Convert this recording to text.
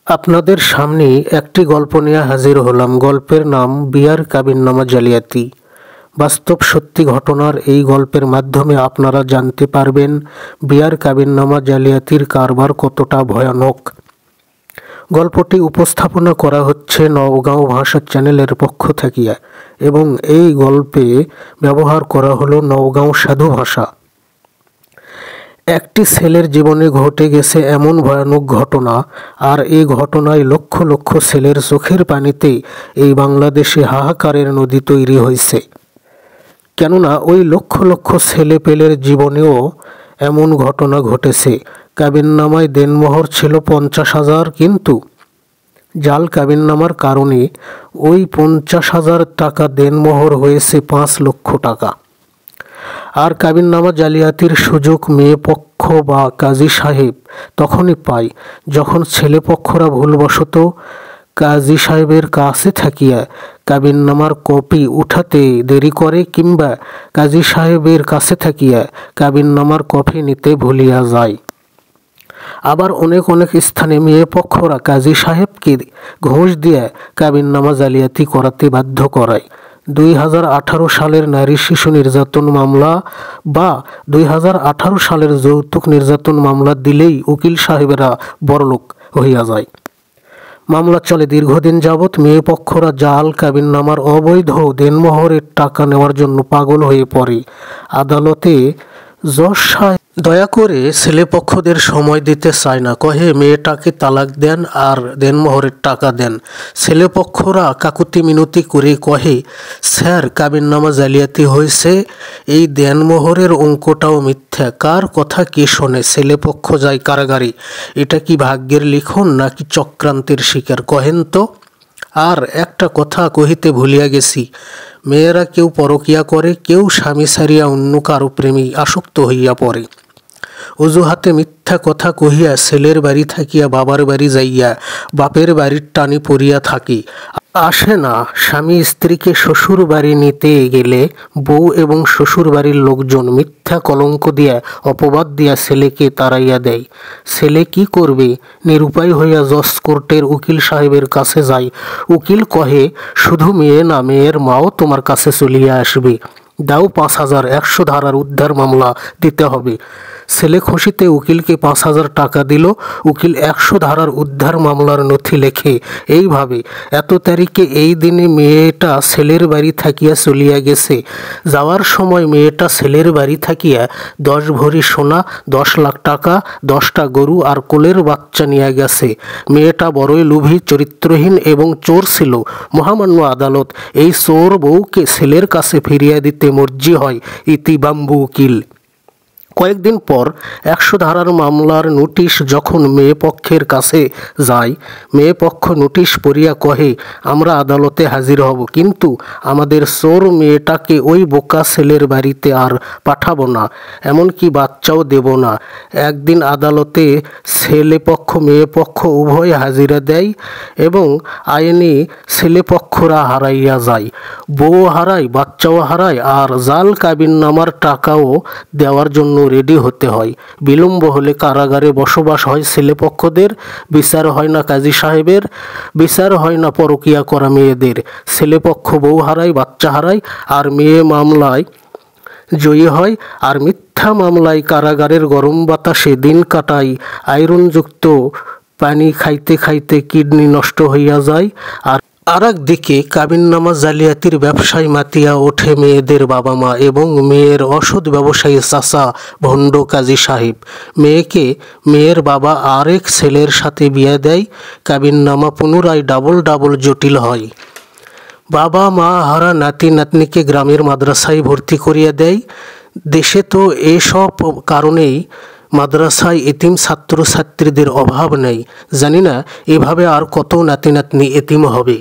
আপনাদের সামনে একটি গল্প নিয়ে হাজির হলাম। গল্পের নাম বিয়ার কাবিননামা জালিয়াতি। বাস্তব সত্যি ঘটনার এই গল্পের মাধ্যমে আপনারা জানতে পারবেন বিয়ার কাবিননামা জালিয়াতির কারবার কতটা ভয়ানক। গল্পটি উপস্থাপনা করা হচ্ছে নওগাঁও ভাষা চ্যানেলের পক্ষ থেকে এবং এই গল্পে ব্যবহার করা হলো নওগাঁও সাধু ভাষা। একটি ছেলের জীবনে ঘটে গেছে এমন ভয়ানক ঘটনা, আর এই ঘটনায় লক্ষ লক্ষ ছেলের চোখের পানিতে এই বাংলাদেশে হাহাকারের নদী তৈরি হয়েছে। কেননা ওই লক্ষ লক্ষ ছেলে পেলের জীবনেও এমন ঘটনা ঘটেছে। কাবিননামায় দেনমোহর ছিল 50,000, কিন্তু জাল কাবিননামার কারণে ওই 50,000 টাকা দেনমোহর হয়েছে 5 লক্ষ টাকা। আর কাবিননামা জালিয়াতির সুযোগ মেয়ে পক্ষ বা কাজী সাহেব তখনই পায় যখন ছেলেপক্ষরা ভুলবশত কাজী সাহেবের কাছে থাকিয়া কাবিননামার কপি উঠাতে দেরি করে, কিংবা কাজী সাহেবের কাছে থাকিয়া কাবিননামার কপি নিতে ভুলিয়া যায়। আবার অনেক অনেক স্থানে মেয়ে পক্ষরা কাজী সাহেবকে ঘুষ দিয়ে কাবিননামা জালিয়াতি করাতে বাধ্য করায়। 2018 সালের নারী শিশু নির্যাতন মামলা বা 2018 সালের যৌতুক নির্যাতন মামলা দিলেই উকিল সাহেবেরা বড়লোক হইয়া যায়। মামলা চলে দীর্ঘদিন যাবৎ। মেয়ে পক্ষরা জাল কাবিননামার অবৈধ দেনমোহরের টাকা নেওয়ার জন্য পাগল হয়ে পড়ে। আদালতে জজ সাহেব দয়া করে ছেলেপক্ষদের সময় দিতে চায় না, কহে মেয়েটাকে তালাক দেন আর দেনমোহরের টাকা দেন। ছেলেপক্ষরা কাকুতি মিনতি করে কহে, স্যার কাবিননামা জালিয়াতি হয়েছে, এই দেনমোহরের অঙ্কটাও মিথ্যা, কার কথা কে শোনে। ছেলেপক্ষ যায় কারাগারে। এটা কি ভাগ্যের লিখন নাকি চক্রান্তের শিকার, কহেন তো। আর একটা কথা কহিতে ভুলিয়া গেছি, মেয়েরা কেউ পরকিয়া করে, কেউ স্বামী ছাড়িয়া অন্য কারো প্রেমী আসক্ত হইয়া পড়ে। অজুহাতে মিথ্যা কথা কহিয়া ছেলের বাড়ি থাকিয়া বাবার বাড়ি যাইয়া বাপের বাড়ির টানি পড়িয়া থাকে। আসে না। স্বামী স্ত্রীকে শ্বশুর বাড়ি নিতে গেলে বউ এবং শ্বশুর বাড়ির লোকজন মিথ্যা কলঙ্ক দিয়া অপবাদ দিয়া ছেলেকে তাড়াইয়া দেয়। ছেলে কি করবে? নিরুপায় হইয়া জজ কোর্টের উকিল সাহেবের কাছে যায়। উকিল কহে, শুধু মেয়ে না, মেয়ের মাও তোমার কাছে চলিয়া আসবে, দাও 5,000, 100 ধারার উদ্ধার মামলা দিতে হবে। ছেলে খুশিতে উকিলকে 5,000 টাকা দিল। উকিল 100 ধারার উদ্ধার মামলার নথি লেখে এইভাবে, এত তারিখে এই দিনে মেয়েটা ছেলের বাড়ি থাকিয়া চলিয়া গেছে। যাওয়ার সময় মেয়েটা ছেলের বাড়ি থাকিয়া 10 ভরি সোনা, 10 লাখ টাকা, 10টা গরু আর কোলের বাচ্চা নিয়ে গেছে। মেয়েটা বড়ই লোভী, চরিত্রহীন এবং চোর ছিল। মহামান্য আদালত এই চোর বউকে ছেলের কাছে ফিরিয়ে দিতে মর্জি হয়। ইতি বাম্বু উকিল। কয়েকদিন পর 100 ধারার মামলার নোটিশ যখন মেয়ে পক্ষের কাছে যায়, মেয়ে পক্ষ নোটিশ পড়িয়া কহে, আমরা আদালতে হাজির হব, কিন্তু আমাদের চোর মেয়েটাকে ওই বোকা ছেলের বাড়িতে আর পাঠাবো না, এমনকি বাচ্চাও দেব না। একদিন আদালতে ছেলে পক্ষ মেয়ে পক্ষ উভয় হাজিরা দেয় এবং আইনি ছেলেপক্ষরা হারাইয়া যায়। বউ হারায়, বাচ্চাও হারায়, আর জাল কাবিননামার টাকাও দেওয়ার জন্য রেডি হতে হয়। বিলম্ব হলে কারাগারে বসবাস হয় ছেলেপক্ষদের। বিচার হয় না কাজী সাহেবের, বিচার হয় না পরকিয়া করা মেয়েদের। ছেলেপক্ষ বউ হারায়, বাচ্চা হারায়, আর মেয়ে মামলায় জয়ী হয়, আর মিথ্যা মামলায় কারাগারের গরম বাতাসে দিন কাটায়। আয়রনযুক্ত পানি খাইতে খাইতে কিডনি নষ্ট হইয়া যায়। আর একদিকে কাবিননামা জালিয়াতির ব্যবসায় মাতিয়া ওঠে মেয়েদের বাবা মা এবং মেয়ের অসৎ ব্যবসায়ী চাচা ভণ্ড কাজী সাহেব। মেয়ের বাবা আরেক ছেলের সাথে বিয়ে দেয়। কাবিননামা পুনরায় ডাবল জটিল হয়। বাবা মা হারা নাতি নাতনিকে গ্রামের মাদ্রাসায় ভর্তি করিয়া দেয়। দেশে তো এসব কারণেই মাদ্রাসায় এতিম ছাত্র ছাত্রীদের অভাব নেই। জানি না এভাবে আর কত নাতি নাতনি এতিম হবে।